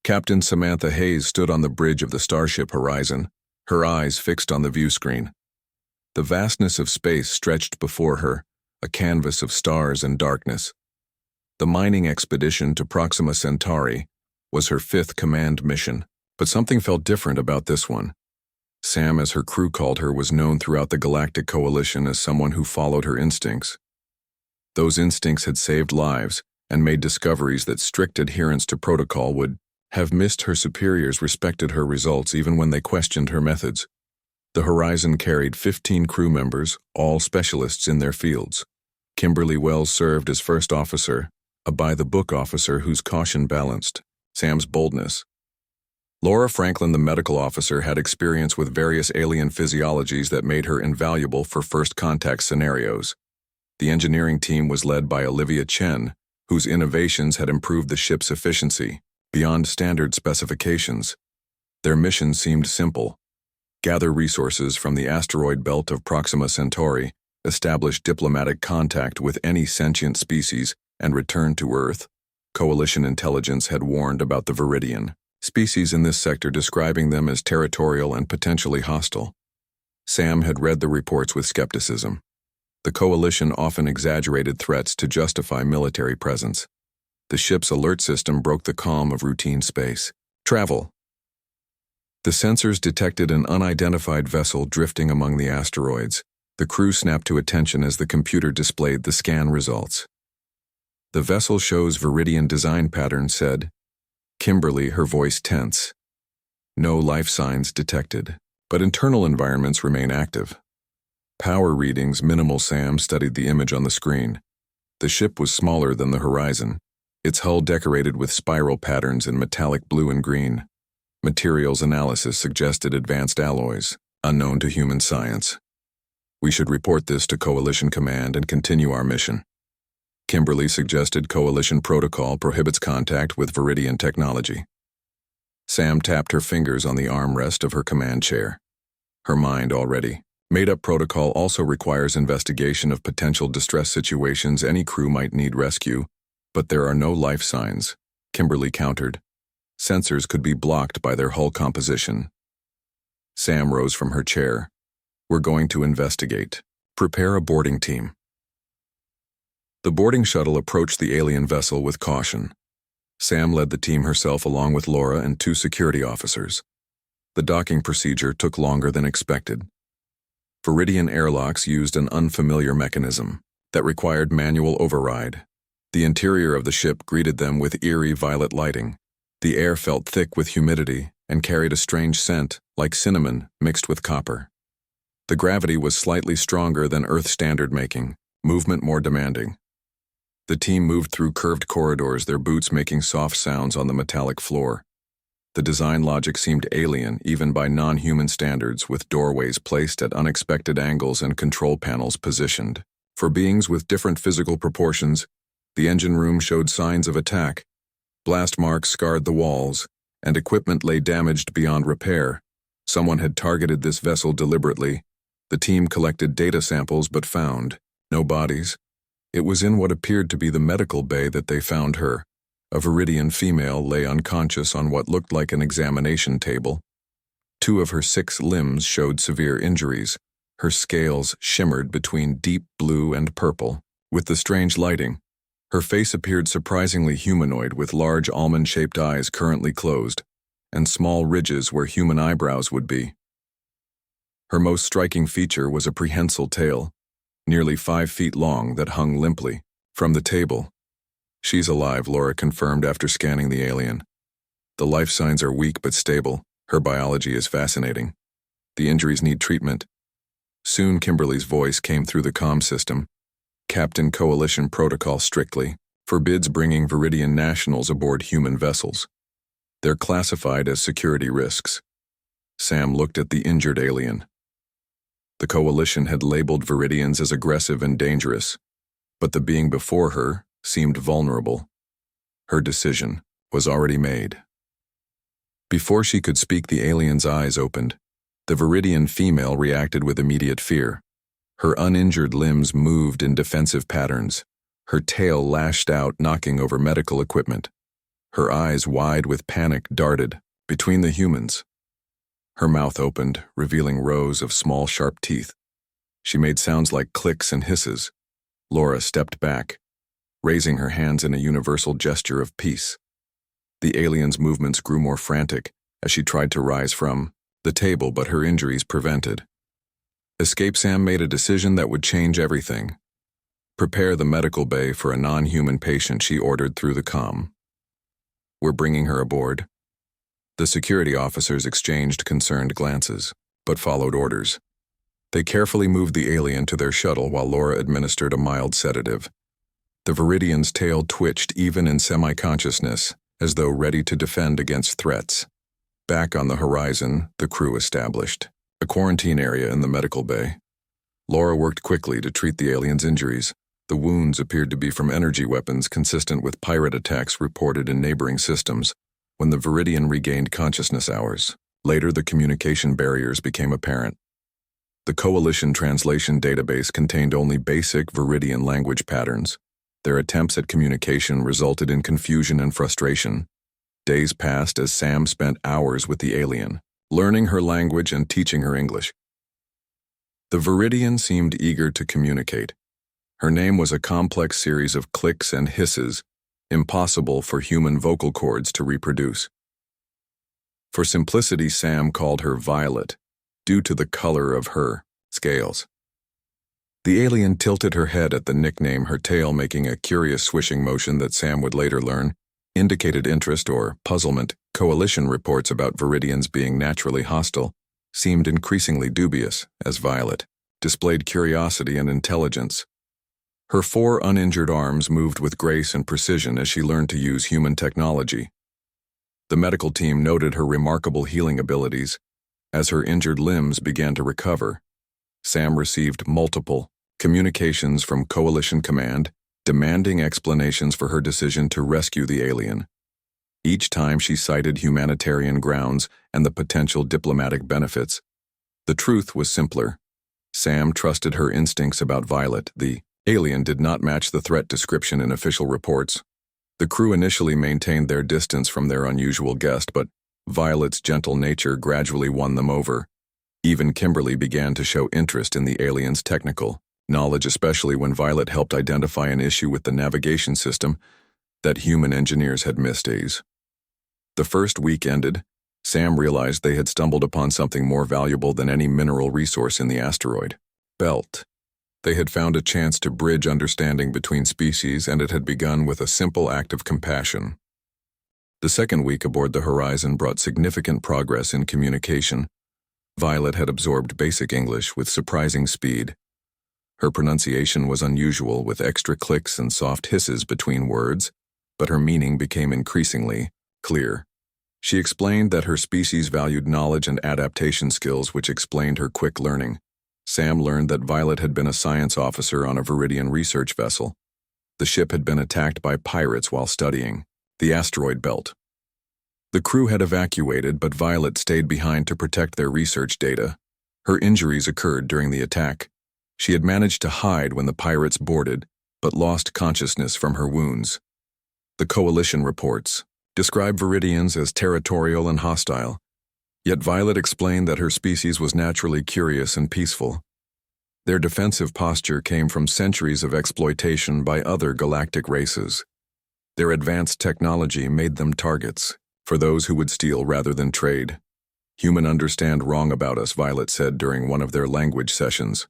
Captain Samantha Hayes stood on the bridge of the starship Horizon, her eyes fixed on the view screen. The vastness of space stretched before her, a canvas of stars and darkness. The mining expedition to Proxima Centauri was her 5th command mission, but something felt different about this one. Sam, as her crew called her, was known throughout the Galactic Coalition as someone who followed her instincts. Those instincts had saved lives and made discoveries that strict adherence to protocol would have missed. Her superiors respected her results even when they questioned her methods. The Horizon carried 15 crew members, all specialists in their fields. Kimberly Wells served as first officer, a by-the-book officer whose caution balanced Sam's boldness. Laura Franklin, the medical officer, had experience with various alien physiologies that made her invaluable for first contact scenarios. The engineering team was led by Olivia Chen, whose innovations had improved the ship's efficiency beyond standard specifications. Their mission seemed simple: gather resources from the asteroid belt of Proxima Centauri, establish diplomatic contact with any sentient species, and return to Earth. Coalition intelligence had warned about the Viridian species in this sector, describing them as territorial and potentially hostile. Sam had read the reports with skepticism. The Coalition often exaggerated threats to justify military presence. The ship's alert system broke the calm of routine space travel. The sensors detected an unidentified vessel drifting among the asteroids. The crew snapped to attention as the computer displayed the scan results. The vessel shows Viridian design pattern, said Kimberly, her voice tense. No life signs detected, but internal environments remain active. Power readings minimal. Sam studied the image on the screen. The ship was smaller than the Horizon, its hull decorated with spiral patterns in metallic blue and green. Materials analysis suggested advanced alloys, unknown to human science. We should report this to Coalition Command and continue our mission. Kimberly suggested Coalition protocol prohibits contact with Viridian technology. Sam tapped her fingers on the armrest of her command chair. Her mind already made up. Protocol also requires investigation of potential distress situations. Any crew might need rescue, but there are no life signs, Kimberly countered. Sensors could be blocked by their hull composition. Sam rose from her chair. We're going to investigate. Prepare a boarding team. The boarding shuttle approached the alien vessel with caution. Sam led the team herself along with Laura and 2 security officers. The docking procedure took longer than expected. Viridian airlocks used an unfamiliar mechanism that required manual override. The interior of the ship greeted them with eerie violet lighting. The air felt thick with humidity and carried a strange scent, like cinnamon mixed with copper. The gravity was slightly stronger than Earth standard, making movement more demanding. The team moved through curved corridors, their boots making soft sounds on the metallic floor. The design logic seemed alien, even by non-human standards, with doorways placed at unexpected angles and control panels positioned for beings with different physical proportions. The engine room showed signs of attack. Blast marks scarred the walls, and equipment lay damaged beyond repair. Someone had targeted this vessel deliberately. The team collected data samples but found no bodies. It was in what appeared to be the medical bay that they found her. A Viridian female lay unconscious on what looked like an examination table. 2 of her 6 limbs showed severe injuries. Her scales shimmered between deep blue and purple. With the strange lighting, her face appeared surprisingly humanoid, with large almond-shaped eyes currently closed, and small ridges where human eyebrows would be. Her most striking feature was a prehensile tail, nearly 5 feet long, that hung limply from the table. She's alive, Laura confirmed after scanning the alien. The life signs are weak but stable. Her biology is fascinating. The injuries need treatment. Soon Kimberly's voice came through the comm system. Captain, Coalition protocol strictly forbids bringing Viridian nationals aboard human vessels. They're classified as security risks. Sam looked at the injured alien. The Coalition had labeled Viridians as aggressive and dangerous, but the being before her seemed vulnerable. Her decision was already made. Before she could speak, the alien's eyes opened. The Viridian female reacted with immediate fear. Her uninjured limbs moved in defensive patterns. Her tail lashed out, knocking over medical equipment. Her eyes, wide with panic, darted between the humans. Her mouth opened, revealing rows of small, sharp teeth. She made sounds like clicks and hisses. Laura stepped back, raising her hands in a universal gesture of peace. The alien's movements grew more frantic as she tried to rise from the table, but her injuries prevented. Escape Sam made a decision that would change everything. Prepare the medical bay for a non-human patient, she ordered through the comm. We're bringing her aboard. The security officers exchanged concerned glances, but followed orders. They carefully moved the alien to their shuttle while Laura administered a mild sedative. The Viridian's tail twitched even in semi-consciousness, as though ready to defend against threats. Back on the horizon, the crew established a quarantine area in the medical bay. Laura worked quickly to treat the alien's injuries. The wounds appeared to be from energy weapons consistent with pirate attacks reported in neighboring systems. When the Viridian regained consciousness hours later, the communication barriers became apparent. The Coalition translation database contained only basic Viridian language patterns. Their attempts at communication resulted in confusion and frustration. Days passed as Sam spent hours with the alien, learning her language and teaching her English. The Viridian seemed eager to communicate. Her name was a complex series of clicks and hisses, impossible for human vocal cords to reproduce. For simplicity, Sam called her Violet, due to the color of her scales. The alien tilted her head at the nickname, her tail making a curious swishing motion that Sam would later learn indicated interest or puzzlement. Coalition reports about Viridians being naturally hostile seemed increasingly dubious, as Violet displayed curiosity and intelligence. Her 4 uninjured arms moved with grace and precision as she learned to use human technology. The medical team noted her remarkable healing abilities. As her injured limbs began to recover, Sam received multiple communications from Coalition Command, demanding explanations for her decision to rescue the alien. Each time she cited humanitarian grounds and the potential diplomatic benefits. The truth was simpler. Sam trusted her instincts about Violet. The alien did not match the threat description in official reports. The crew initially maintained their distance from their unusual guest, but Violet's gentle nature gradually won them over. Even Kimberly began to show interest in the alien's technical knowledge, especially when Violet helped identify an issue with the navigation system that human engineers had missed. The first week ended. Sam realized they had stumbled upon something more valuable than any mineral resource in the asteroid belt. They had found a chance to bridge understanding between species, and it had begun with a simple act of compassion. The second week aboard the Horizon brought significant progress in communication. Violet had absorbed basic English with surprising speed. Her pronunciation was unusual, with extra clicks and soft hisses between words, but her meaning became increasingly clear. She explained that her species valued knowledge and adaptation skills, which explained her quick learning. Sam learned that Violet had been a science officer on a Viridian research vessel. The ship had been attacked by pirates while studying the asteroid belt. The crew had evacuated, but Violet stayed behind to protect their research data. Her injuries occurred during the attack. She had managed to hide when the pirates boarded, but lost consciousness from her wounds. The Coalition reports describe Viridians as territorial and hostile, yet Violet explained that her species was naturally curious and peaceful. Their defensive posture came from centuries of exploitation by other galactic races. Their advanced technology made them targets for those who would steal rather than trade. "Human understand wrong about us," Violet said during one of their language sessions.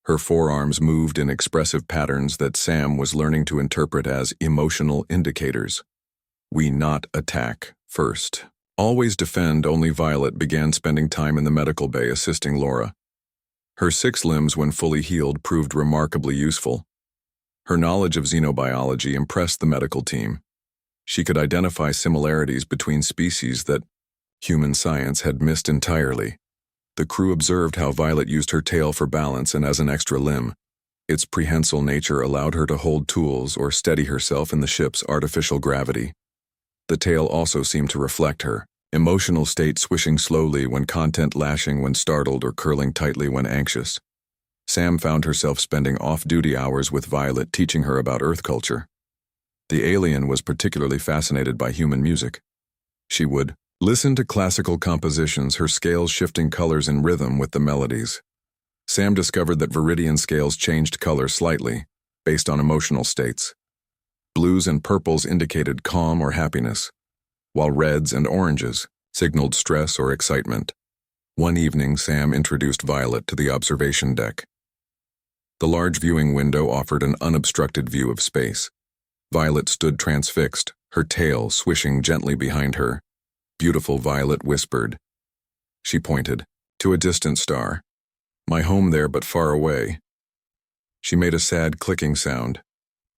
Her forearms moved in expressive patterns that Sam was learning to interpret as emotional indicators. "We not attack first. Always defend." Only Violet began spending time in the medical bay assisting Laura. Her 6 limbs, when fully healed, proved remarkably useful. Her knowledge of xenobiology impressed the medical team. She could identify similarities between species that human science had missed entirely. The crew observed how Violet used her tail for balance and as an extra limb. Its prehensile nature allowed her to hold tools or steady herself in the ship's artificial gravity. The tail also seemed to reflect her emotional state, swishing slowly when content, lashing when startled, or curling tightly when anxious. Sam found herself spending off-duty hours with Violet, teaching her about Earth culture. The alien was particularly fascinated by human music. She would listen to classical compositions, her scales shifting colors in rhythm with the melodies. Sam discovered that Viridian scales changed color slightly, based on emotional states. Blues and purples indicated calm or happiness, while reds and oranges signaled stress or excitement. One evening, Sam introduced Violet to the observation deck. The large viewing window offered an unobstructed view of space. Violet stood transfixed, her tail swishing gently behind her. "Beautiful," Violet whispered. She pointed to a distant star. "My home there, but far away." She made a sad clicking sound.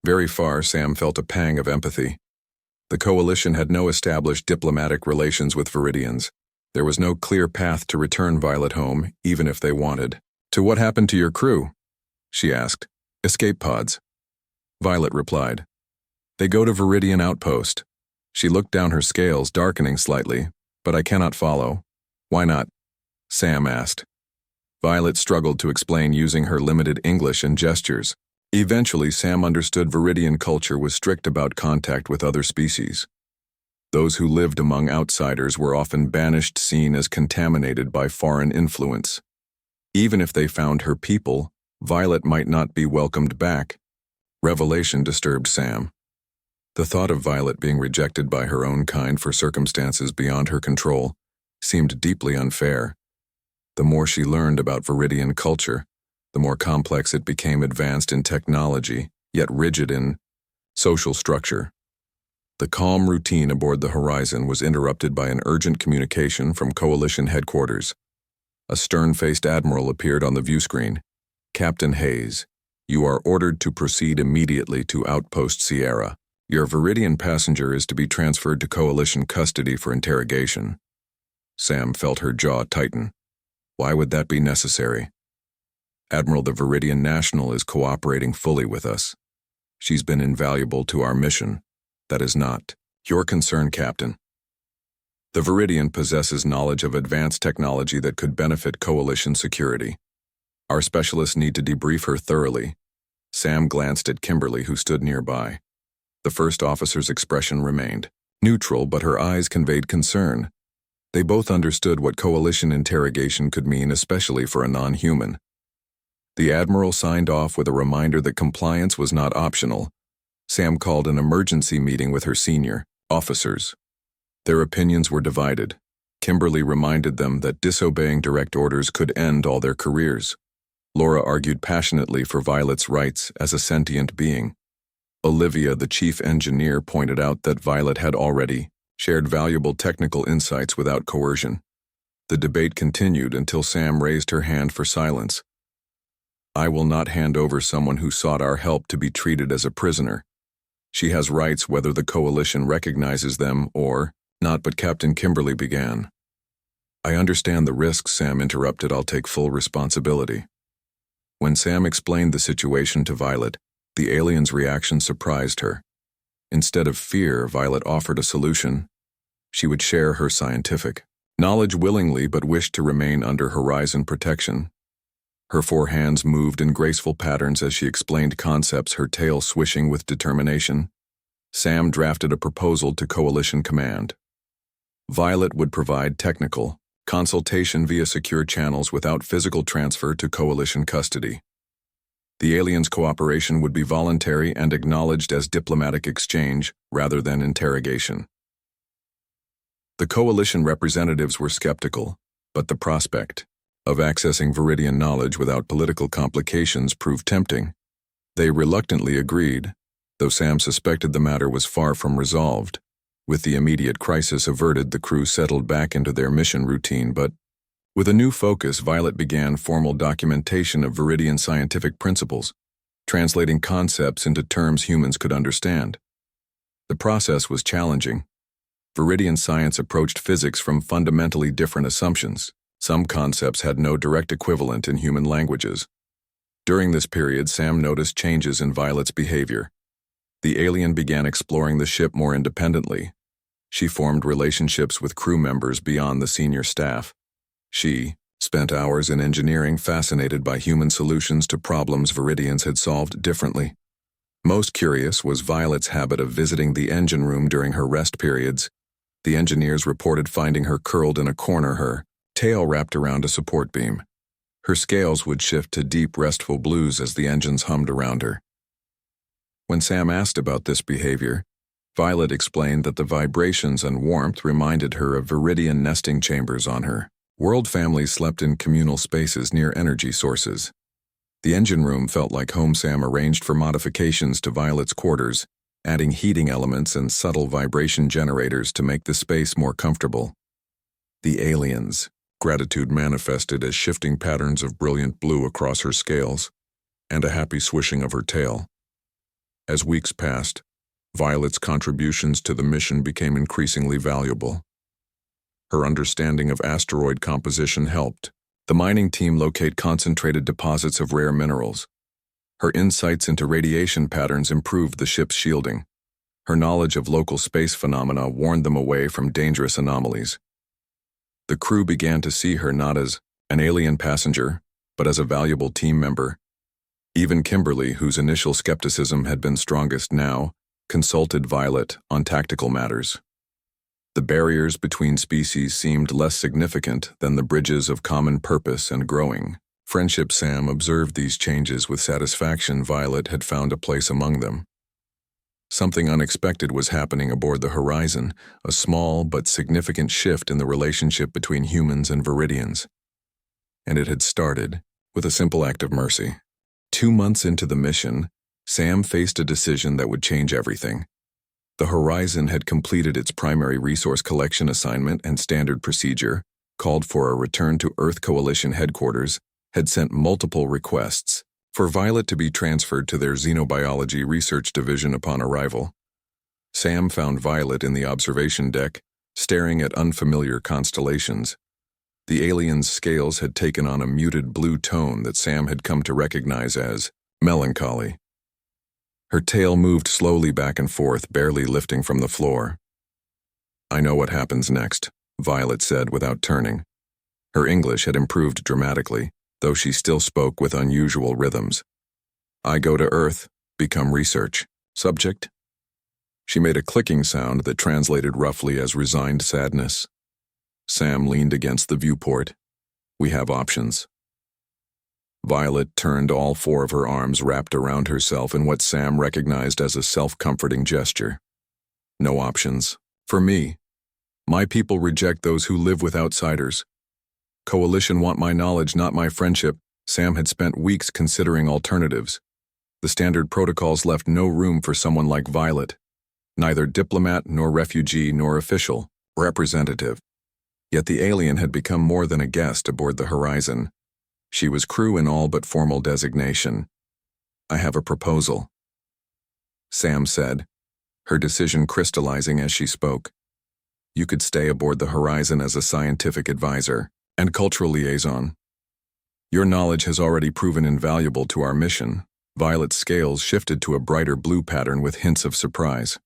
Very far, Sam felt a pang of empathy. The Coalition had no established diplomatic relations with Viridians. There was no clear path to return Violet home, even if they wanted. "To what happened to your crew?" she asked. "Escape pods." Violet replied. "They go to Viridian Outpost." She looked down, her scales darkening slightly. "But I cannot follow." "Why not?" Sam asked. Violet struggled to explain using her limited English and gestures. Eventually, Sam understood Viridian culture was strict about contact with other species. Those who lived among outsiders were often banished, seen as contaminated by foreign influence. Even if they found her people, Violet might not be welcomed back. Revelation disturbed Sam. The thought of Violet being rejected by her own kind for circumstances beyond her control seemed deeply unfair. The more she learned about Viridian culture, the more complex it became, advanced in technology, yet rigid in social structure. The calm routine aboard the Horizon was interrupted by an urgent communication from Coalition headquarters. A stern-faced admiral appeared on the viewscreen. "Captain Hayes, you are ordered to proceed immediately to Outpost Sierra. Your Viridian passenger is to be transferred to Coalition custody for interrogation." Sam felt her jaw tighten. Why would that be necessary? "Admiral, the Viridian National is cooperating fully with us. She's been invaluable to our mission. That is not your concern, Captain. The Viridian possesses knowledge of advanced technology that could benefit Coalition security. Our specialists need to debrief her thoroughly." Sam glanced at Kimberly, who stood nearby. The first officer's expression remained neutral, but her eyes conveyed concern. They both understood what Coalition interrogation could mean, especially for a non-human. The Admiral signed off with a reminder that compliance was not optional. Sam called an emergency meeting with her senior officers. Their opinions were divided. Kimberly reminded them that disobeying direct orders could end all their careers. Laura argued passionately for Violet's rights as a sentient being. Olivia, the chief engineer, pointed out that Violet had already shared valuable technical insights without coercion. The debate continued until Sam raised her hand for silence. "I will not hand over someone who sought our help to be treated as a prisoner. She has rights whether the Coalition recognizes them or not," but Captain Kimberly began. "I understand the risks," Sam interrupted. "I'll take full responsibility." When Sam explained the situation to Violet, the alien's reaction surprised her. Instead of fear, Violet offered a solution. She would share her scientific knowledge willingly, but wished to remain under Horizon protection. Her four hands moved in graceful patterns as she explained concepts, her tail swishing with determination. Sam drafted a proposal to Coalition Command. Violet would provide technical consultation via secure channels without physical transfer to Coalition custody. The aliens' cooperation would be voluntary and acknowledged as diplomatic exchange rather than interrogation. The Coalition representatives were skeptical, but the prospect of accessing Viridian knowledge without political complications proved tempting. They reluctantly agreed, though Sam suspected the matter was far from resolved. With the immediate crisis averted, the crew settled back into their mission routine, but with a new focus, Violet began formal documentation of Viridian scientific principles, translating concepts into terms humans could understand. The process was challenging. Viridian science approached physics from fundamentally different assumptions. Some concepts had no direct equivalent in human languages. During this period, Sam noticed changes in Violet's behavior. The alien began exploring the ship more independently. She formed relationships with crew members beyond the senior staff. She spent hours in engineering, fascinated by human solutions to problems Viridians had solved differently. Most curious was Violet's habit of visiting the engine room during her rest periods. The engineers reported finding her curled in a corner, her tail wrapped around a support beam. Her scales would shift to deep, restful blues as the engines hummed around her. When Sam asked about this behavior, Violet explained that the vibrations and warmth reminded her of Viridian nesting chambers on her world. Families slept in communal spaces near energy sources. The engine room felt like home. Sam arranged for modifications to Violet's quarters, adding heating elements and subtle vibration generators to make the space more comfortable. The aliens. Gratitude manifested as shifting patterns of brilliant blue across her scales, and a happy swishing of her tail. As weeks passed, Violet's contributions to the mission became increasingly valuable. Her understanding of asteroid composition helped the mining team locate concentrated deposits of rare minerals. Her insights into radiation patterns improved the ship's shielding. Her knowledge of local space phenomena warned them away from dangerous anomalies. The crew began to see her not as an alien passenger, but as a valuable team member. Even Kimberly, whose initial skepticism had been strongest, now consulted Violet on tactical matters. The barriers between species seemed less significant than the bridges of common purpose and growing friendship. Sam observed these changes with satisfaction. Violet had found a place among them. Something unexpected was happening aboard the Horizon, a small but significant shift in the relationship between humans and Viridians. And it had started with a simple act of mercy. 2 months into the mission, Sam faced a decision that would change everything. The Horizon had completed its primary resource collection assignment, and standard procedure, called for a return to Earth Coalition headquarters, had sent multiple requests for Violet to be transferred to their xenobiology research division upon arrival. Sam found Violet in the observation deck, staring at unfamiliar constellations. The alien's scales had taken on a muted blue tone that Sam had come to recognize as melancholy. Her tail moved slowly back and forth, barely lifting from the floor. "I know what happens next," Violet said without turning. Her English had improved dramatically, though she still spoke with unusual rhythms. "I go to Earth, become research subject." She made a clicking sound that translated roughly as resigned sadness. Sam leaned against the viewport. "We have options." Violet turned, all 4 of her arms wrapped around herself in what Sam recognized as a self-comforting gesture. "No options. For me. My people reject those who live with outsiders. Coalition want my knowledge, not my friendship." Sam had spent weeks considering alternatives. The standard protocols left no room for someone like Violet, neither diplomat nor refugee nor official representative. Yet the alien had become more than a guest aboard the Horizon. She was crew in all but formal designation. "I have a proposal," Sam said, her decision crystallizing as she spoke. "You could stay aboard the Horizon as a scientific advisor and cultural liaison. Your knowledge has already proven invaluable to our mission." Violet's scales shifted to a brighter blue pattern with hints of surprise.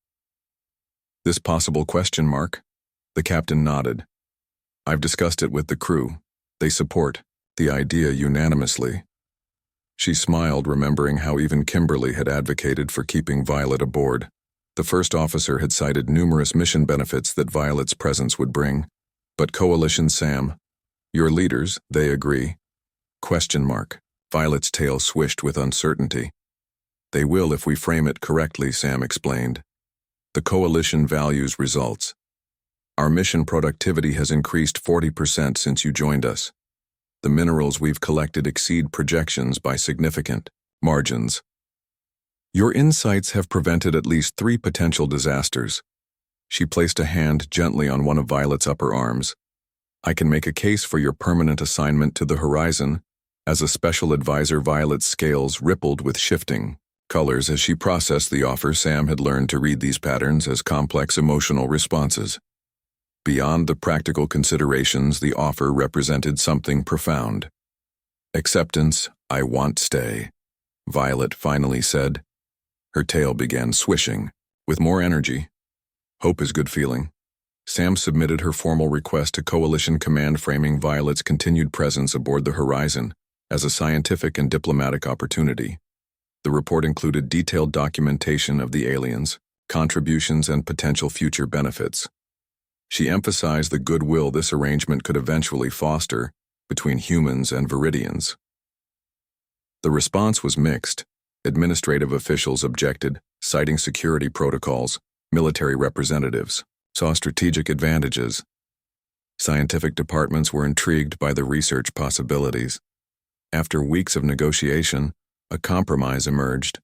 "This possible question mark?" The captain nodded. "I've discussed it with the crew. They support the idea unanimously." She smiled, remembering how even Kimberly had advocated for keeping Violet aboard. The first officer had cited numerous mission benefits that Violet's presence would bring. But Coalition Sam, your leaders, they agree? Question mark. Violet's tail swished with uncertainty. "They will if we frame it correctly," Sam explained. "The Coalition values results. Our mission productivity has increased 40% since you joined us. The minerals we've collected exceed projections by significant margins. Your insights have prevented at least 3 potential disasters." She placed a hand gently on one of Violet's upper arms. "I can make a case for your permanent assignment to the Horizon as a special advisor." Violet's scales rippled with shifting colors as she processed the offer. Sam had learned to read these patterns as complex emotional responses. Beyond the practical considerations, the offer represented something profound. "Acceptance, I want stay," Violet finally said. Her tail began swishing, with more energy. "Hope is good feeling." Sam submitted her formal request to Coalition Command, framing Violet's continued presence aboard the Horizon as a scientific and diplomatic opportunity. The report included detailed documentation of the aliens, contributions, and potential future benefits. She emphasized the goodwill this arrangement could eventually foster between humans and Viridians. The response was mixed. Administrative officials objected, citing security protocols. Military representatives saw strategic advantages. Scientific departments were intrigued by the research possibilities. After weeks of negotiation, a compromise emerged.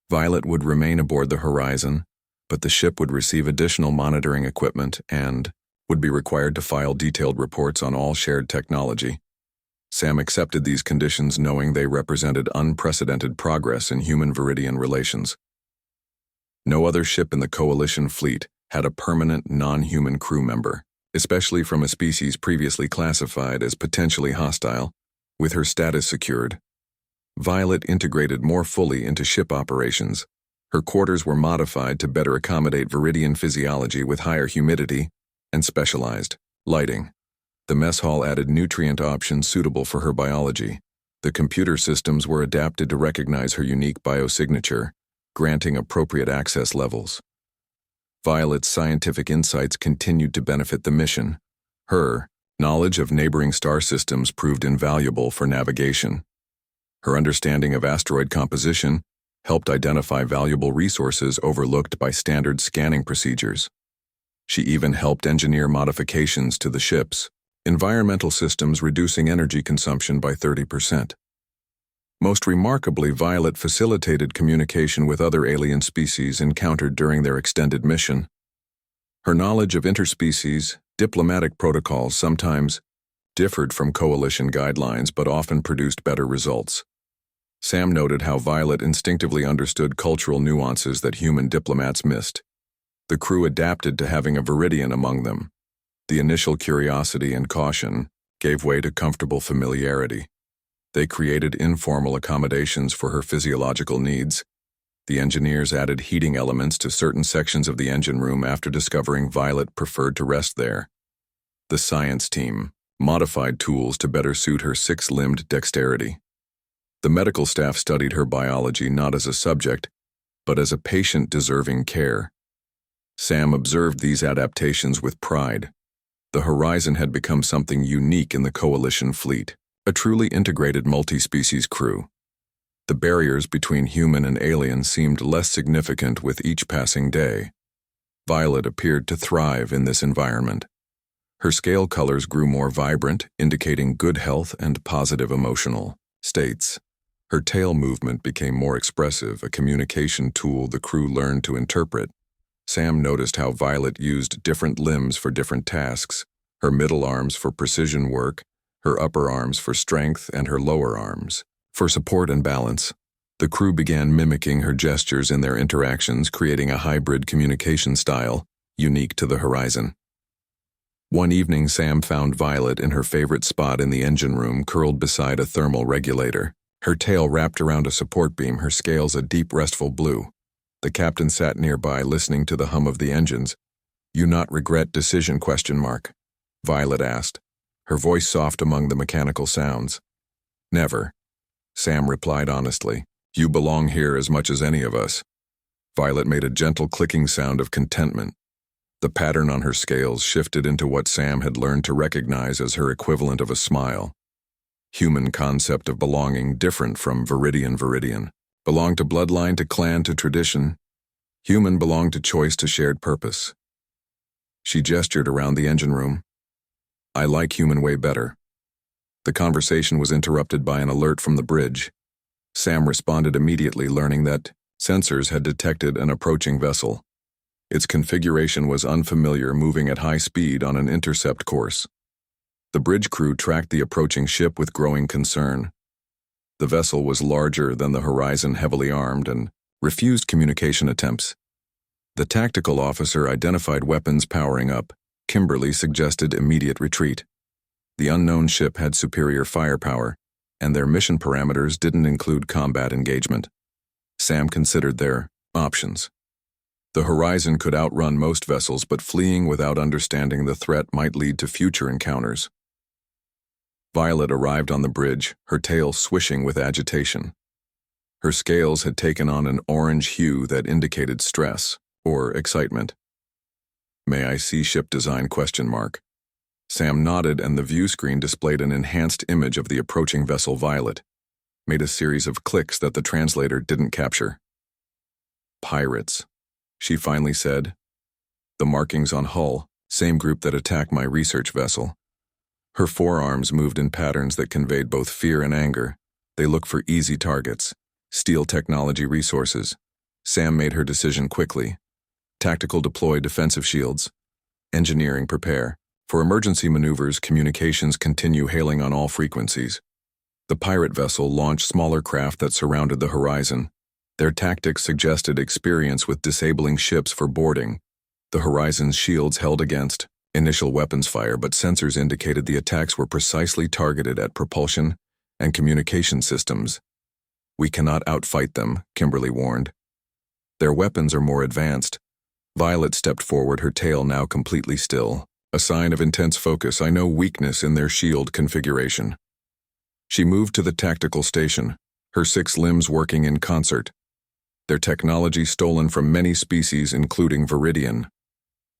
Violet would remain aboard the Horizon, but the ship would receive additional monitoring equipment and would be required to file detailed reports on all shared technology. Sam accepted these conditions, knowing they represented unprecedented progress in human-Viridian relations. No other ship in the Coalition fleet had a permanent non-human crew member, especially from a species previously classified as potentially hostile. With her status secured, Violet integrated more fully into ship operations. Her quarters were modified to better accommodate Viridian physiology with higher humidity and specialized lighting. The mess hall added nutrient options suitable for her biology. The computer systems were adapted to recognize her unique biosignature, granting appropriate access levels. Violet's scientific insights continued to benefit the mission. Her knowledge of neighboring star systems proved invaluable for navigation. Her understanding of asteroid composition helped identify valuable resources overlooked by standard scanning procedures. She even helped engineer modifications to the ship's environmental systems, reducing energy consumption by 30%. Most remarkably, Violet facilitated communication with other alien species encountered during their extended mission. Her knowledge of interspecies diplomatic protocols sometimes differed from Coalition guidelines but often produced better results. Sam noted how Violet instinctively understood cultural nuances that human diplomats missed. The crew adapted to having a Viridian among them. The initial curiosity and caution gave way to comfortable familiarity. They created informal accommodations for her physiological needs. The engineers added heating elements to certain sections of the engine room after discovering Violet preferred to rest there. The science team modified tools to better suit her six-limbed dexterity. The medical staff studied her biology not as a subject, but as a patient deserving care. Sam observed these adaptations with pride. The Horizon had become something unique in the Coalition fleet, a truly integrated multi-species crew. The barriers between human and alien seemed less significant with each passing day. Violet appeared to thrive in this environment. Her scale colors grew more vibrant, indicating good health and positive emotional states. Her tail movement became more expressive, a communication tool the crew learned to interpret. Sam noticed how Violet used different limbs for different tasks, her middle arms for precision work, her upper arms for strength, and her lower arms for support and balance. The crew began mimicking her gestures in their interactions, creating a hybrid communication style unique to the Horizon. One evening, Sam found Violet in her favorite spot in the engine room, curled beside a thermal regulator. Her tail wrapped around a support beam, her scales a deep, restful blue. The captain sat nearby, listening to the hum of the engines. "You not regret decision?" Violet asked, her voice soft among the mechanical sounds. "Never," Sam replied honestly. "You belong here as much as any of us." Violet made a gentle clicking sound of contentment. The pattern on her scales shifted into what Sam had learned to recognize as her equivalent of a smile. Human concept of belonging different from Viridian. Belong to bloodline, to clan, to tradition. Human belonged to choice, to shared purpose. She gestured around the engine room. "I like human way better." The conversation was interrupted by an alert from the bridge. Sam responded immediately, learning that sensors had detected an approaching vessel. Its configuration was unfamiliar, moving at high speed on an intercept course. The bridge crew tracked the approaching ship with growing concern. The vessel was larger than the Horizon, heavily armed, and refused communication attempts. The tactical officer identified weapons powering up. Kimberly suggested immediate retreat. The unknown ship had superior firepower, and their mission parameters didn't include combat engagement. Sam considered their options. The Horizon could outrun most vessels, but fleeing without understanding the threat might lead to future encounters. Violet arrived on the bridge, her tail swishing with agitation. Her scales had taken on an orange hue that indicated stress or excitement. "May I see ship design?" ? Sam nodded, and the view screen displayed an enhanced image of the approaching vessel Violet, made a series of clicks that the translator didn't capture. "Pirates," she finally said. "The markings on hull, same group that attacked my research vessel." Her forearms moved in patterns that conveyed both fear and anger. They look for easy targets. Steal technology resources. Sam made her decision quickly. Tactical deploy defensive shields. Engineering prepare. For emergency maneuvers, communications continue hailing on all frequencies. The pirate vessel launched smaller craft that surrounded the horizon. Their tactics suggested experience with disabling ships for boarding. The horizon's shields held against initial weapons fire, but sensors indicated the attacks were precisely targeted at propulsion and communication systems. "We cannot outfight them," Kimberly warned. "Their weapons are more advanced." Violet stepped forward, her tail now completely still. "A sign of intense focus. I know weakness in their shield configuration." She moved to the tactical station, her 6 limbs working in concert. Their technology stolen from many species, including Viridian.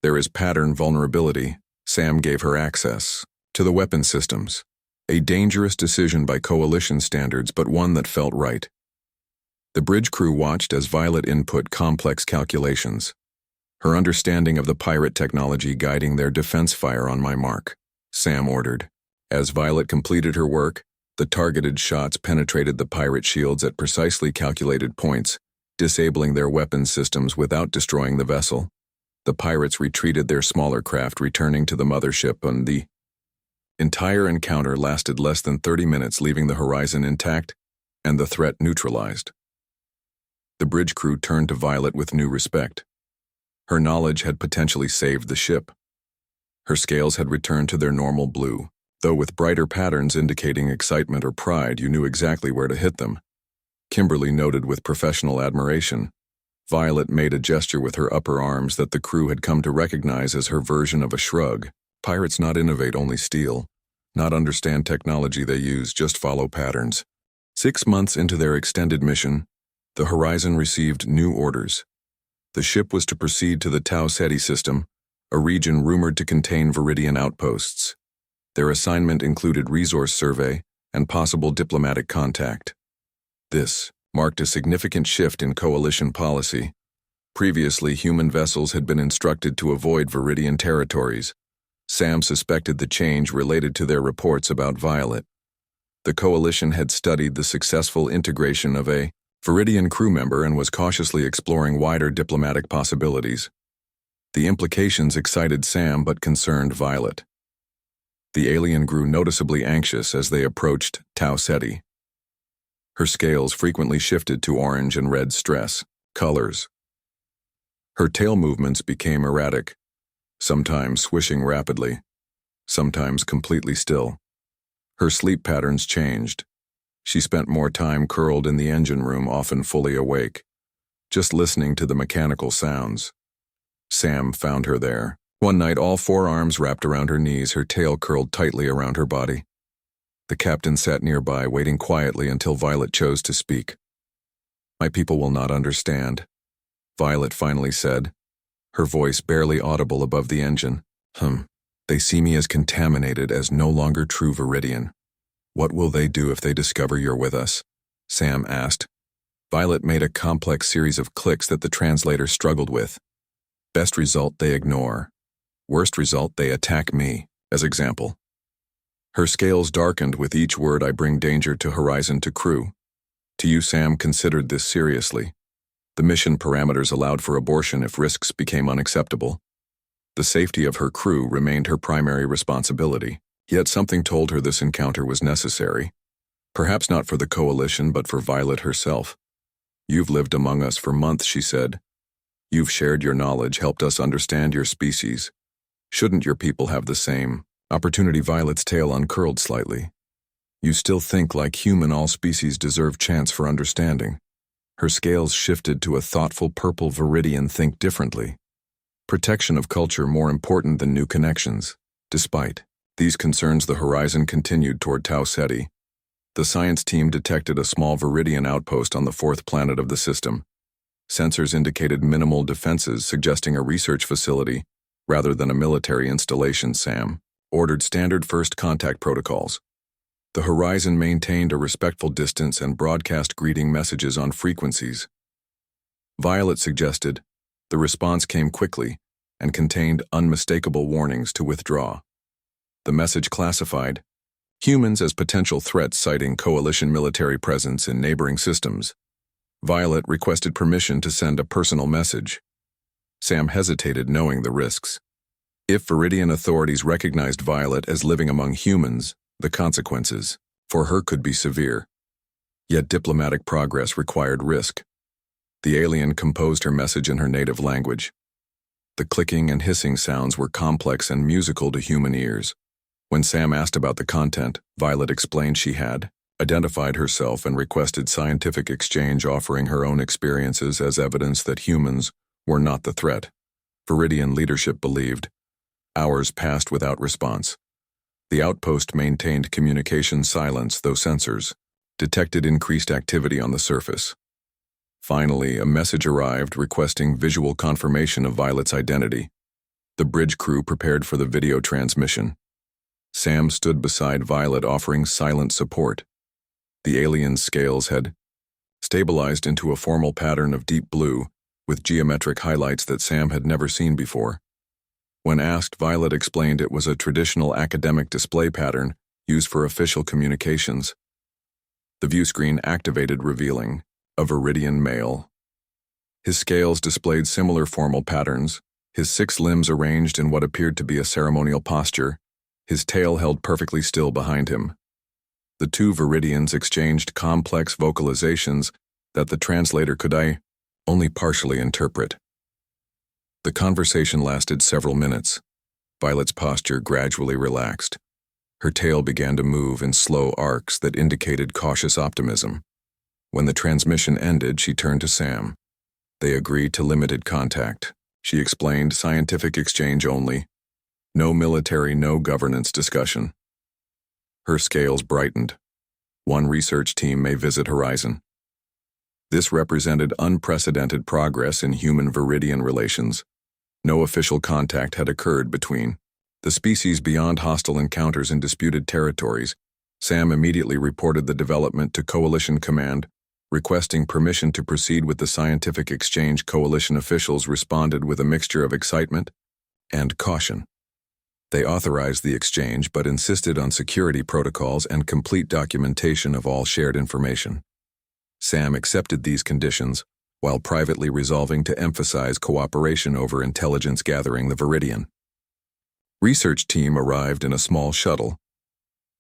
"There is pattern vulnerability." Sam gave her access to the weapon systems. A dangerous decision by coalition standards, but one that felt right. The bridge crew watched as Violet input complex calculations, her understanding of the pirate technology guiding their defense fire. "On my mark," Sam ordered. As Violet completed her work, the targeted shots penetrated the pirate shields at precisely calculated points, disabling their weapon systems without destroying the vessel. The pirates retreated their smaller craft, returning to the mothership, and the entire encounter lasted less than 30 minutes, leaving the horizon intact and the threat neutralized. The bridge crew turned to Violet with new respect. Her knowledge had potentially saved the ship. Her scales had returned to their normal blue, though with brighter patterns indicating excitement or pride. You knew exactly where to hit them, Kimberly noted with professional admiration. Violet made a gesture with her upper arms that the crew had come to recognize as her version of a shrug. Pirates not innovate, only steal. Not understand technology they use, just follow patterns. 6 months into their extended mission, the Horizon received new orders. The ship was to proceed to the Tau Ceti system, a region rumored to contain Viridian outposts. Their assignment included resource survey and possible diplomatic contact. This marked a significant shift in coalition policy. Previously, human vessels had been instructed to avoid Viridian territories. Sam suspected the change related to their reports about Violet. The coalition had studied the successful integration of a Viridian crew member and was cautiously exploring wider diplomatic possibilities. The implications excited Sam but concerned Violet. The alien grew noticeably anxious as they approached Tau Ceti. Her scales frequently shifted to orange and red stress colors. Her tail movements became erratic, sometimes swishing rapidly, sometimes completely still. Her sleep patterns changed. She spent more time curled in the engine room, often fully awake, just listening to the mechanical sounds. Sam found her there. One night, all 4 arms wrapped around her knees, her tail curled tightly around her body. The captain sat nearby, waiting quietly until Violet chose to speak. "My people will not understand," Violet finally said, her voice barely audible above the engine. They see me as contaminated, as no longer true Viridian." "What will they do if they discover you're with us?" Sam asked. Violet made a complex series of clicks that the translator struggled with. "Best result, they ignore. Worst result, they attack me, as example." Her scales darkened with each word. "I bring danger to Horizon, to crew." To you, Sam considered this seriously. The mission parameters allowed for abortion if risks became unacceptable. The safety of her crew remained her primary responsibility, yet something told her this encounter was necessary. Perhaps not for the coalition, but for Violet herself. "You've lived among us for months," she said. "You've shared your knowledge, helped us understand your species. Shouldn't your people have the same opportunity?" Violet's tail uncurled slightly. "You still think like human, all species deserve chance for understanding." Her scales shifted to a thoughtful purple Viridian think differently. Protection of culture more important than new connections. Despite these concerns, the Horizon continued toward Tau Ceti. The science team detected a small Viridian outpost on the fourth planet of the system. Sensors indicated minimal defenses, suggesting a research facility rather than a military installation. Sam ordered standard first contact protocols. The Horizon maintained a respectful distance and broadcast greeting messages on frequencies. Violet suggested. The response came quickly and contained unmistakable warnings to withdraw. The message classified humans as potential threats, citing coalition military presence in neighboring systems. Violet requested permission to send a personal message. Sam hesitated, knowing the risks. If Viridian authorities recognized Violet as living among humans, the consequences for her could be severe. Yet diplomatic progress required risk. The alien composed her message in her native language. The clicking and hissing sounds were complex and musical to human ears. When Sam asked about the content, Violet explained she had identified herself and requested scientific exchange, offering her own experiences as evidence that humans were not the threat. Viridian leadership believed. Hours passed without response. The outpost maintained communication silence, though sensors detected increased activity on the surface. Finally, a message arrived requesting visual confirmation of Violet's identity. The bridge crew prepared for the video transmission. Sam stood beside Violet, offering silent support. The alien's scales had stabilized into a formal pattern of deep blue, with geometric highlights that Sam had never seen before. When asked, Violet explained it was a traditional academic display pattern used for official communications. The view screen activated, revealing a Viridian male. His scales displayed similar formal patterns, his 6 limbs arranged in what appeared to be a ceremonial posture, his tail held perfectly still behind him. The two Viridians exchanged complex vocalizations that the translator could only partially interpret. The conversation lasted several minutes. Violet's posture gradually relaxed. Her tail began to move in slow arcs that indicated cautious optimism. When the transmission ended, she turned to Sam. They agreed to limited contact. She explained, scientific exchange only. No military, no governance discussion. Her scales brightened. One research team may visit Horizon. This represented unprecedented progress in human-Viridian relations. No official contact had occurred between the species beyond hostile encounters in disputed territories. Sam immediately reported the development to Coalition Command, requesting permission to proceed with the scientific exchange. Coalition officials responded with a mixture of excitement and caution. They authorized the exchange but insisted on security protocols and complete documentation of all shared information. Sam accepted these conditions, while privately resolving to emphasize cooperation over intelligence gathering. The Viridian research team arrived in a small shuttle.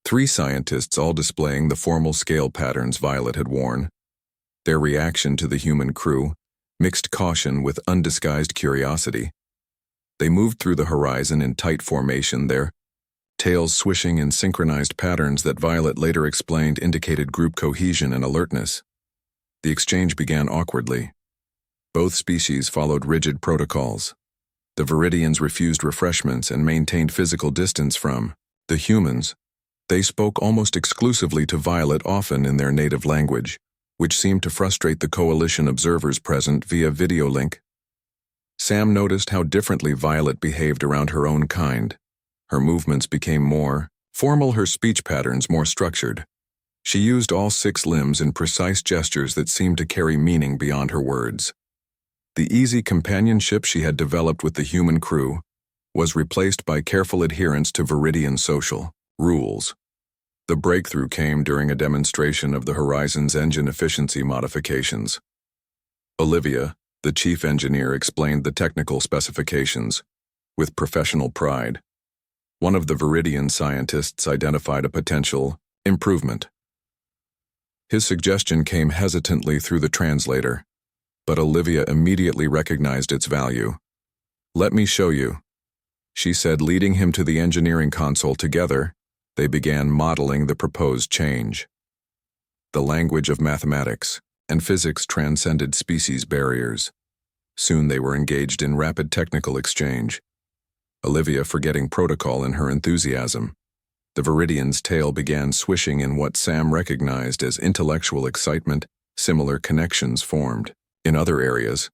3 scientists, all displaying the formal scale patterns Violet had worn. Their reaction to the human crew mixed caution with undisguised curiosity. They moved through the horizon in tight formation, their tails swishing in synchronized patterns that Violet later explained indicated group cohesion and alertness. The exchange began awkwardly. Both species followed rigid protocols. The Viridians refused refreshments and maintained physical distance from the humans. They spoke almost exclusively to Violet, often in their native language, which seemed to frustrate the coalition observers present via video link. Sam noticed how differently Violet behaved around her own kind. Her movements became more formal, her speech patterns more structured. She used all 6 limbs in precise gestures that seemed to carry meaning beyond her words. The easy companionship she had developed with the human crew was replaced by careful adherence to Viridian social rules. The breakthrough came during a demonstration of the Horizon's engine efficiency modifications. Olivia, the chief engineer, explained the technical specifications with professional pride. One of the Viridian scientists identified a potential improvement. His suggestion came hesitantly through the translator, but Olivia immediately recognized its value. "Let me show you," she said, leading him to the engineering console. Together, they began modeling the proposed change. The language of mathematics and physics transcended species barriers. Soon they were engaged in rapid technical exchange, Olivia forgetting protocol in her enthusiasm. The Viridian's tail began swishing in what Sam recognized as intellectual excitement. Similar connections formed. In other areas,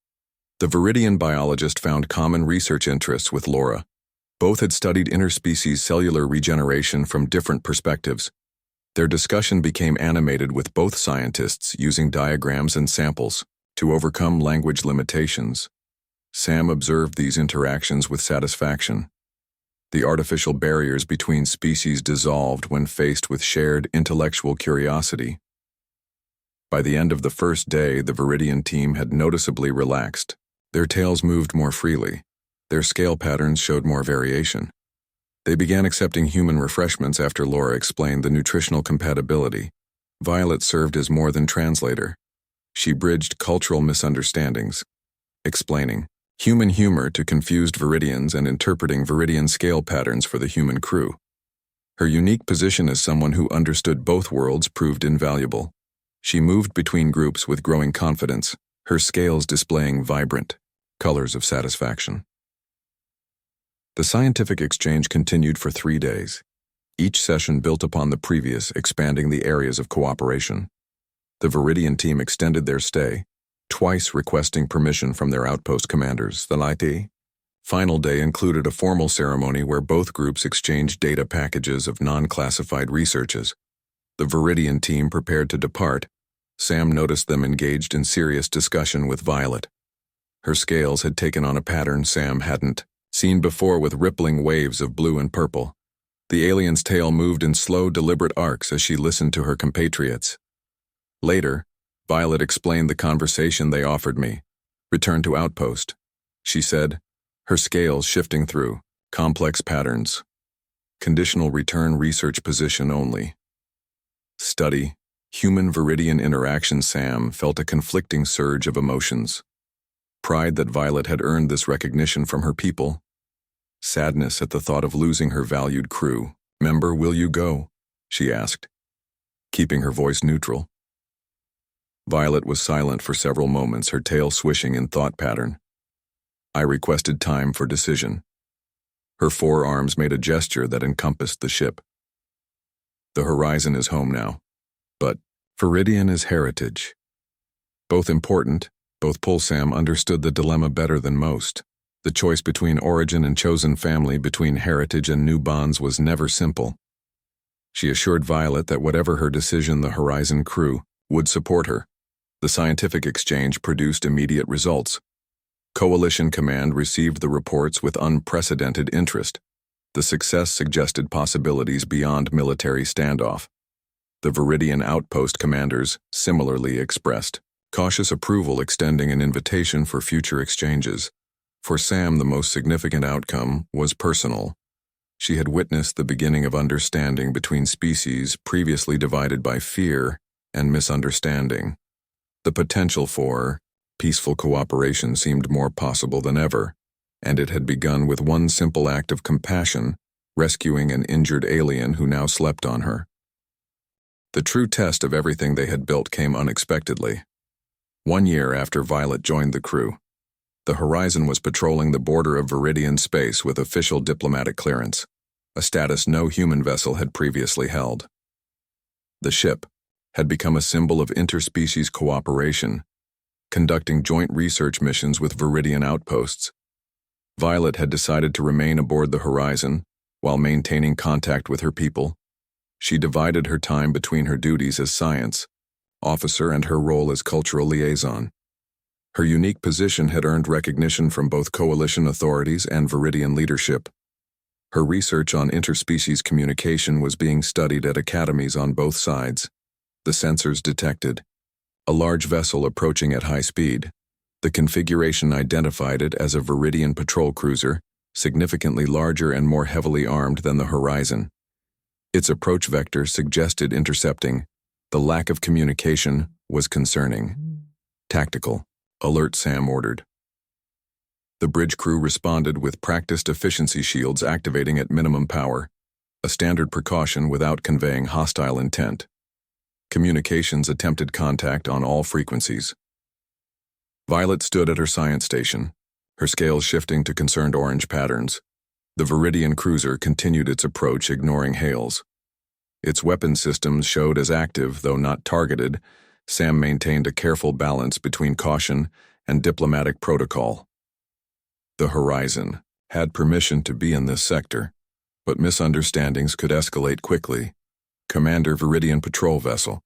the Viridian biologist found common research interests with Laura. Both had studied interspecies cellular regeneration from different perspectives. Their discussion became animated with both scientists using diagrams and samples to overcome language limitations. Sam observed these interactions with satisfaction. The artificial barriers between species dissolved when faced with shared intellectual curiosity. By the end of the first day, the Viridian team had noticeably relaxed. Their tails moved more freely. Their scale patterns showed more variation. They began accepting human refreshments after Laura explained the nutritional compatibility. Violet served as more than translator. She bridged cultural misunderstandings, explaining human humor to confused Viridians and interpreting Viridian scale patterns for the human crew. Her unique position as someone who understood both worlds proved invaluable. She moved between groups with growing confidence, her scales displaying vibrant colors of satisfaction. The scientific exchange continued for 3 days. Each session built upon the previous, expanding the areas of cooperation. The Viridian team extended their stay, twice requesting permission from their outpost commanders. The final day included a formal ceremony where both groups exchanged data packages of non-classified researches. The Viridian team prepared to depart. Sam noticed them engaged in serious discussion with Violet. Her scales had taken on a pattern Sam hadn't seen before, with rippling waves of blue and purple. The alien's tail moved in slow, deliberate arcs as she listened to her compatriots. Later, Violet explained the conversation they offered me. Return to outpost, she said, her scales shifting through complex patterns. Conditional return research position only. Study, human Viridian interaction. Sam felt a conflicting surge of emotions. Pride that Violet had earned this recognition from her people. Sadness at the thought of losing her valued crew. Member, will you go? She asked, keeping her voice neutral. Violet was silent for several moments, her tail swishing in thought pattern. I requested time for decision. Her forearms made a gesture that encompassed the ship. The horizon is home now, but Viridian is heritage. Both important, both Sam understood the dilemma better than most. The choice between origin and chosen family, between heritage and new bonds, was never simple. She assured Violet that whatever her decision, the Horizon crew would support her. The scientific exchange produced immediate results. Coalition Command received the reports with unprecedented interest. The success suggested possibilities beyond military standoff. The Viridian outpost commanders similarly expressed cautious approval, extending an invitation for future exchanges. For Sam, the most significant outcome was personal. She had witnessed the beginning of understanding between species previously divided by fear and misunderstanding. The potential for peaceful cooperation seemed more possible than ever, and it had begun with one simple act of compassion, rescuing an injured alien who now slept on her. The true test of everything they had built came unexpectedly. 1 year after Violet joined the crew, the Horizon was patrolling the border of Viridian space with official diplomatic clearance, a status no human vessel had previously held. The ship had become a symbol of interspecies cooperation, conducting joint research missions with Viridian outposts. Violet had decided to remain aboard the Horizon while maintaining contact with her people. She divided her time between her duties as science officer and her role as cultural liaison. Her unique position had earned recognition from both coalition authorities and Viridian leadership. Her research on interspecies communication was being studied at academies on both sides. The sensors detected a large vessel approaching at high speed. The configuration identified it as a Viridian patrol cruiser, significantly larger and more heavily armed than the Horizon. Its approach vector suggested intercepting. The lack of communication was concerning. Tactical alert, Sam ordered. The bridge crew responded with practiced efficiency shields activating at minimum power, a standard precaution without conveying hostile intent. Communications attempted contact on all frequencies. Violet stood at her science station, her scales shifting to concerned orange patterns. The Viridian cruiser continued its approach, ignoring hails. Its weapon systems showed as active, though not targeted. Sam maintained a careful balance between caution and diplomatic protocol. The Horizon had permission to be in this sector, but misunderstandings could escalate quickly. Commander Viridian Patrol Vessel.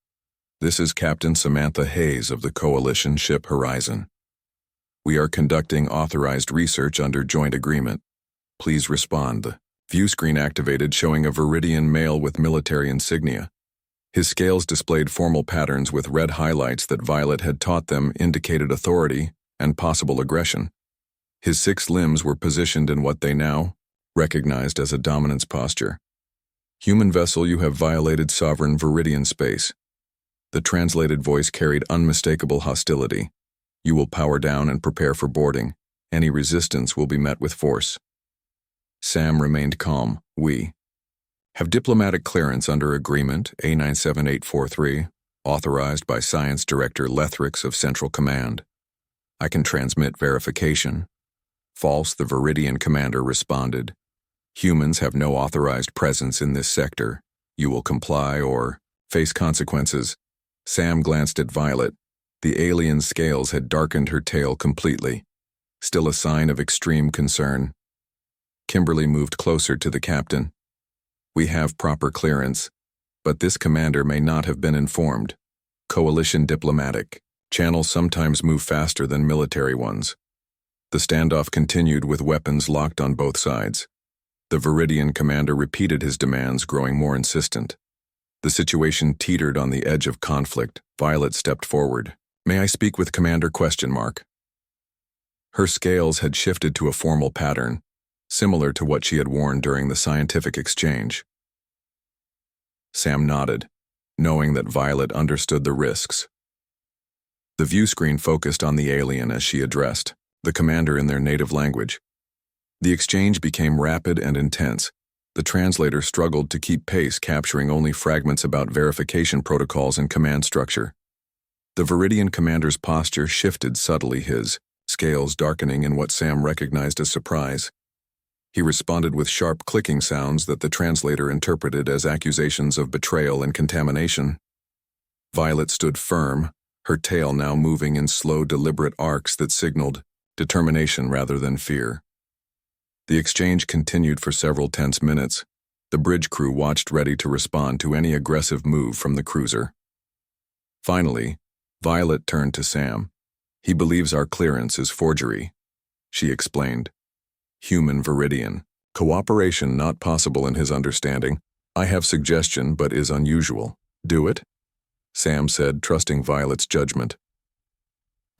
This is Captain Samantha Hayes of the Coalition ship Horizon. We are conducting authorized research under joint agreement. Please respond. The view screen activated, showing a Viridian male with military insignia. His scales displayed formal patterns with red highlights that Violet had taught them indicated authority and possible aggression. His 6 limbs were positioned in what they now recognized as a dominance posture. Human vessel, you have violated sovereign Viridian space. The translated voice carried unmistakable hostility. You will power down and prepare for boarding. Any resistance will be met with force. Sam remained calm. We have diplomatic clearance under agreement A97843, authorized by Science Director Lethrix of Central Command. I can transmit verification. False, the Viridian commander responded. Humans have no authorized presence in this sector. You will comply or face consequences. Sam glanced at Violet. The alien's scales had darkened her tail completely, still a sign of extreme concern. Kimberly moved closer to the captain. We have proper clearance, but this commander may not have been informed. Coalition diplomatic. Channels sometimes move faster than military ones. The standoff continued with weapons locked on both sides. The Viridian commander repeated his demands, growing more insistent. The situation teetered on the edge of conflict. Violet stepped forward. May I speak with Commander ? Her scales had shifted to a formal pattern, similar to what she had worn during the scientific exchange. Sam nodded, knowing that Violet understood the risks. The view screen focused on the alien as she addressed the commander in their native language. The exchange became rapid and intense. The translator struggled to keep pace, capturing only fragments about verification protocols and command structure. The Viridian commander's posture shifted subtly, his scales darkening in what Sam recognized as surprise. He responded with sharp clicking sounds that the translator interpreted as accusations of betrayal and contamination. Violet stood firm, her tail now moving in slow, deliberate arcs that signaled determination rather than fear. The exchange continued for several tense minutes. The bridge crew watched, ready to respond to any aggressive move from the cruiser. Finally, Violet turned to Sam. He believes our clearance is forgery, she explained. Human Viridian. Cooperation not possible in his understanding. I have suggestion, but is unusual. Do it? Sam said, trusting Violet's judgment.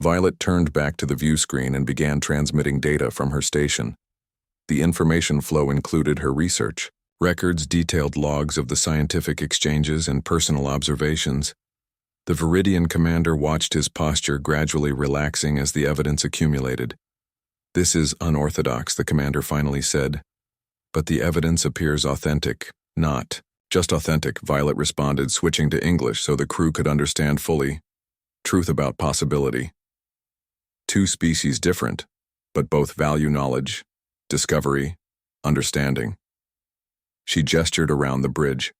Violet turned back to the view screen and began transmitting data from her station. The information flow included her research, records, detailed logs of the scientific exchanges, and personal observations. The Viridian commander watched his posture gradually relaxing as the evidence accumulated. This is unorthodox, the commander finally said. But the evidence appears authentic. Not just authentic, Violet responded, switching to English so the crew could understand fully. Truth about possibility. 2 species different, but both value knowledge, discovery, understanding. She gestured around the bridge,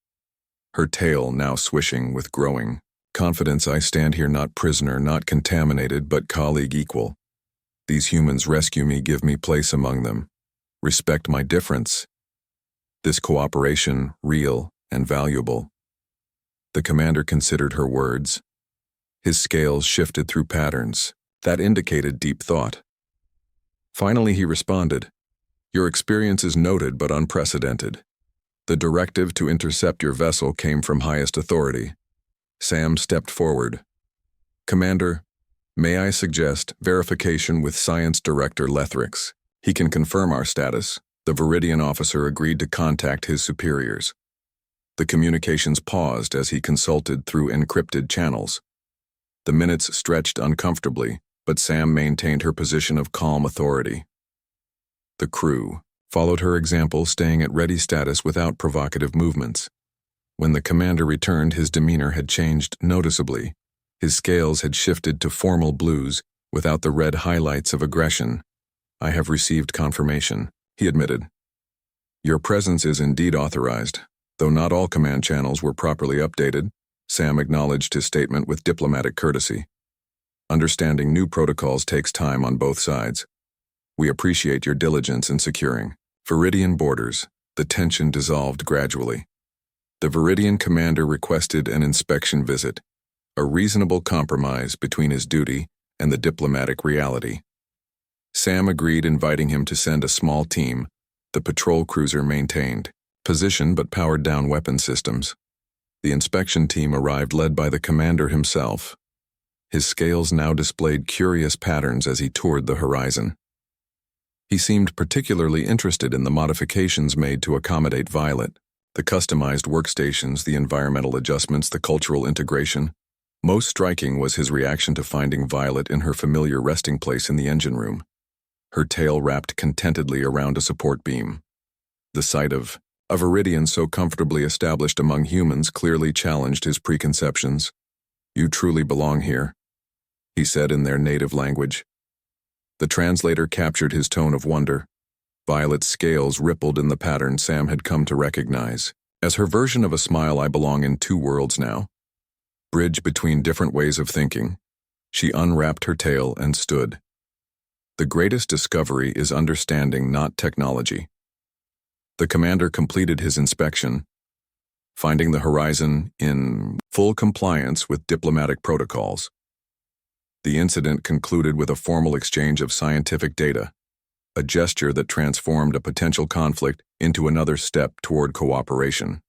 her tail now swishing with growing confidence. I stand here not prisoner, not contaminated, but colleague equal. These humans rescue me, give me place among them. Respect my difference. This cooperation, real and valuable. The commander considered her words. His scales shifted through patterns that indicated deep thought. Finally, he responded, Your experience is noted but unprecedented. The directive to intercept your vessel came from highest authority. Sam stepped forward. Commander, may I suggest verification with Science Director Lethrix? He can confirm our status. The Viridian officer agreed to contact his superiors. The communications paused as he consulted through encrypted channels. The minutes stretched uncomfortably, but Sam maintained her position of calm authority. The crew followed her example, staying at ready status without provocative movements. When the commander returned, his demeanor had changed noticeably. His scales had shifted to formal blues, without the red highlights of aggression. I have received confirmation, he admitted. Your presence is indeed authorized. Though not all command channels were properly updated, Sam acknowledged his statement with diplomatic courtesy. Understanding new protocols takes time on both sides. We appreciate your diligence in securing Viridian borders. The tension dissolved gradually. The Viridian commander requested an inspection visit, a reasonable compromise between his duty and the diplomatic reality. Sam agreed, inviting him to send a small team. The patrol cruiser maintained position but powered down weapon systems. The inspection team arrived led by the commander himself. His scales now displayed curious patterns as he toured the horizon. He seemed particularly interested in the modifications made to accommodate Violet, the customized workstations, the environmental adjustments, the cultural integration. Most striking was his reaction to finding Violet in her familiar resting place in the engine room, her tail wrapped contentedly around a support beam. The sight of a Viridian so comfortably established among humans clearly challenged his preconceptions. "You truly belong here," he said in their native language. The translator captured his tone of wonder. Violet's scales rippled in the pattern Sam had come to recognize as her version of a smile. "I belong in two worlds now. Bridge between different ways of thinking." She unwrapped her tail and stood. "The greatest discovery is understanding, not technology." The commander completed his inspection, finding the horizon in full compliance with diplomatic protocols. The incident concluded with a formal exchange of scientific data, a gesture that transformed a potential conflict into another step toward cooperation.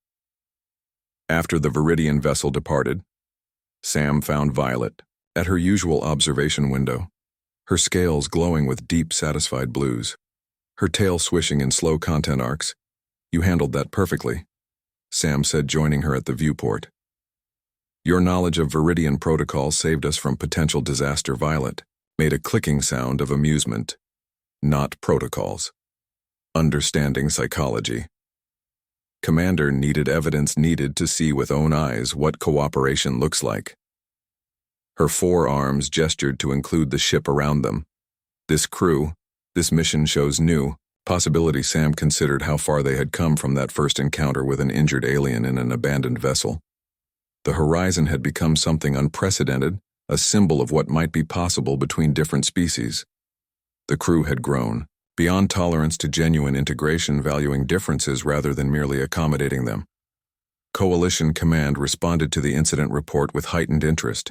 After the Viridian vessel departed, Sam found Violet at her usual observation window, her scales glowing with deep, satisfied blues, her tail swishing in slow content arcs. "You handled that perfectly," Sam said, joining her at the viewport. "Your knowledge of Viridian protocol saved us from potential disaster." Violet made a clicking sound of amusement. "Not protocols. Understanding psychology." Commander needed evidence, needed to see with own eyes what cooperation looks like. Her forearms gestured to include the ship around them. "This crew, this mission shows new possibility." Sam considered how far they had come from that first encounter with an injured alien in an abandoned vessel. The horizon had become something unprecedented, a symbol of what might be possible between different species. The crew had grown, beyond tolerance to genuine integration, valuing differences rather than merely accommodating them. Coalition Command responded to the incident report with heightened interest.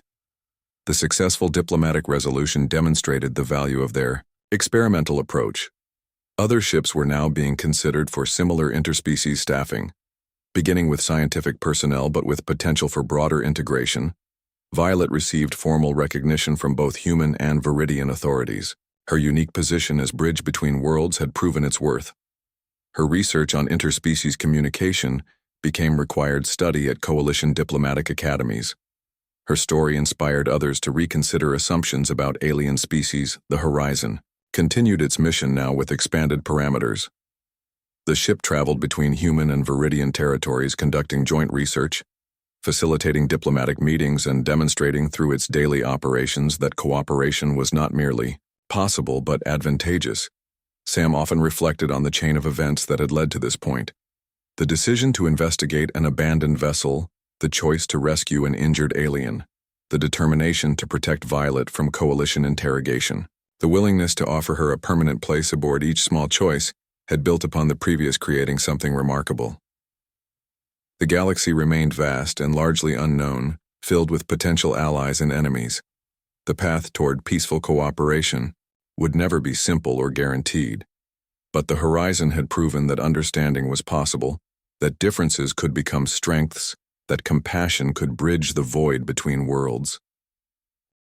The successful diplomatic resolution demonstrated the value of their experimental approach. Other ships were now being considered for similar interspecies staffing, beginning with scientific personnel but with potential for broader integration. Violet received formal recognition from both human and Viridian authorities. Her unique position as bridge between worlds had proven its worth. Her research on interspecies communication became required study at coalition diplomatic academies. Her story inspired others to reconsider assumptions about alien species. The Horizon continued its mission now with expanded parameters. The ship traveled between human and Viridian territories, conducting joint research, facilitating diplomatic meetings, and demonstrating through its daily operations that cooperation was not merely possible but advantageous. Sam often reflected on the chain of events that had led to this point. The decision to investigate an abandoned vessel, the choice to rescue an injured alien, the determination to protect Violet from coalition interrogation, the willingness to offer her a permanent place aboard. Each small choice had built upon the previous, creating something remarkable. The galaxy remained vast and largely unknown, filled with potential allies and enemies. The path toward peaceful cooperation would never be simple or guaranteed. But the Horizon had proven that understanding was possible, that differences could become strengths, that compassion could bridge the void between worlds.